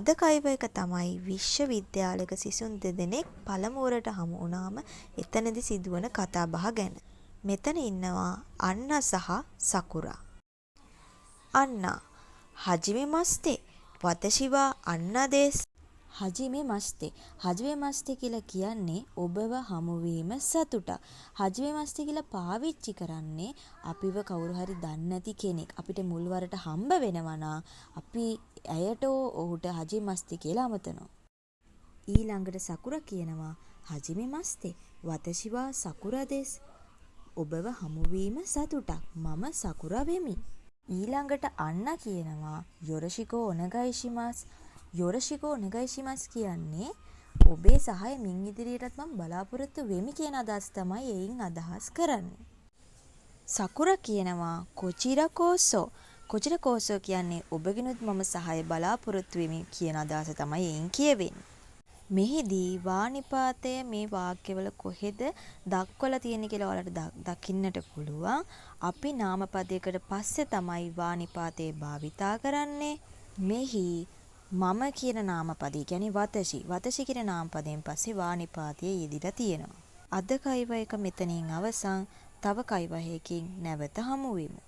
අද කයිව එක තමයි විශ්වවිද්‍යාලයක සිසුන් දෙදෙනෙක් පළමුවරට හමු වුණාම එතනදි සිදුවන කතා බහ ගැන. මෙතන ඉන්නවා අන්නා සහ සකුරා. අන්නා, හජිමේ මස්තේ වතශිවා අන්නා දේස්. හජිමේ මස්තේ. හජිමේ මස්තේ කියලා කියන්නේ ඔබව හමුවීම සතුටක්. හජිමේ මස්තේ කියලා පාවිච්චි කරන්නේ අපිව කවුරු හරි දන්නේ නැති කෙනෙක් අපිට මුල්වරට හම්බ වෙනවා නම් අපි ඇයට ඔහුට හජිමේ මස්තේ කියලා අමතනවා. ඊළඟට සකුරා කියනවා හජිමේ මස්තේ වතශිවා සකුරා දේස්. ඔබව හමුවීම සතුටක්. මම සකුරා වෙමි. ඊළඟට අන්නා කියනවා යොරොෂිකෝ ඔනගයිෂිමාස්. යොරොෂිකෝ ඔනගයිෂිමාස් කියන්නේ ඔබේ සහාය මින් ඉදිරියටත් මම බලාපොරොත්තු වෙමි කියන අදහස තමයි එයින් අදහස් කරන්නේ. සකුරා කියනවා කොචිරා කෝසෝ. කොචිරා කෝසෝ කියන්නේ ඔබගෙනුත් මම සහාය බලාපොරොත්තු වෙමි කියන අදහස තමයි එයින් කියවෙන්නේ. මෙහිදී වානිපාතය මේ වාක්‍යවල කොහෙද දක්වලා තියෙන්නේ කියලා ඔයාලට දකින්නට පුළුවන්. අපි නාමපදයකට පස්සේ තමයි වානිපාතය භාවිතා කරන්නේ. මෙහි මම කියන නාමපදය කියන්නේ වතෂි. වතෂි කියන නාමපදයෙන් පස්සේ වානිපාතය යෙදිලා තියෙනවා. අද කයිව එක මෙතනින් අවසන්. තව කයිවහකින් නැවත හමු වෙමු.